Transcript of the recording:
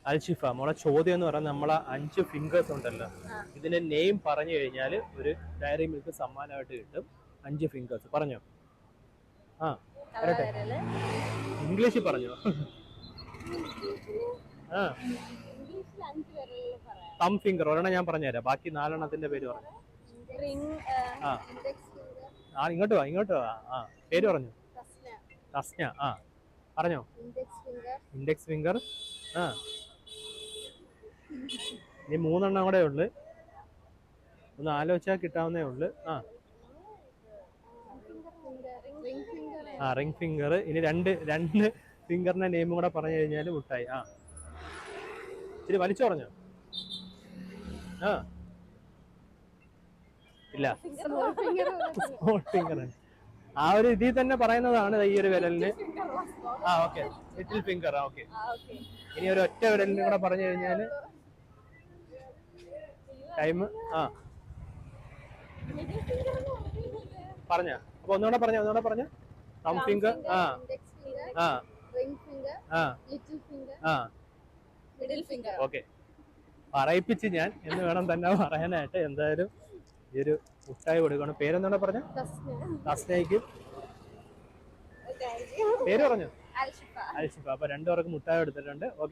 അൽഷിഫ. മോളെ ചോദ്യം എന്ന് പറഞ്ഞാൽ നമ്മളെ 5 ഫിംഗേഴ്സ് ഉണ്ടല്ലോ, ഇതിന്റെ നെയിം പറഞ്ഞു കഴിഞ്ഞാൽ ഒരു ഡയറി മിൽക്ക് സമ്മാനമായിട്ട് കിട്ടും. 5 ഫിംഗേഴ്സ് പറഞ്ഞോ. ആ പറയട്ടെ, ഇംഗ്ലീഷിൽ പറഞ്ഞോ. ആ തം ഫിംഗർ ഒരെണ്ണം ഞാൻ പറഞ്ഞുതരാം, ബാക്കി 4 പേര് പറഞ്ഞു. ആ ഇങ്ങോട്ട് വാ. ആ പേര് പറഞ്ഞു. തസ്ന. ആ പറഞ്ഞോ. Index finger. ആ ഇനി 3 കൂടെ ഉള്ളു, ഒന്ന് ആലോചിച്ചാൽ കിട്ടാവുന്നേ ഉള്ളു. ആ റിംഗ് ഫിംഗർ. ഇനി രണ്ട് ഫിംഗറിന്റെ നെയിമും കൂടെ പറഞ്ഞു കഴിഞ്ഞാൽ മുട്ടായി. ആ ഇച്ചിരി വലിച്ചു പറഞ്ഞോ. ആ ഇല്ല, സ്മോൾ ഫിംഗർ. ആ ഒരു ഇതിൽ തന്നെ പറയുന്നതാണ് ഈ ഒരു വിരലിന്. ആ ഓക്കെ, ലിറ്റിൽ ഫിംഗർ. ഓക്കെ, ഇനി ഒരു ഒറ്റ വിരലിനും കൂടെ പറഞ്ഞു കഴിഞ്ഞാൽ ടൈം. ആ പറഞ്ഞ അപ്പൊ ഒന്നുകൂടെ പറഞ്ഞ തം ഫിംഗർ. ആ ആ ആ ആ ഓക്കെ, പറയിപ്പിച്ച് ഞാൻ എന്ന് വേണം തന്നെ പറയാനായിട്ട്. എന്തായാലും ഈ ഒരു മുട്ടായി കൊടുക്കണം. പേരെന്താ പറഞ്ഞ? തസ്നയ്ക്ക് പേര് പറഞ്ഞു അൽഷിഫ. അപ്പൊ 2 പേർക്ക് മുട്ടായി എടുത്തിട്ടുണ്ട്. ഓക്കെ.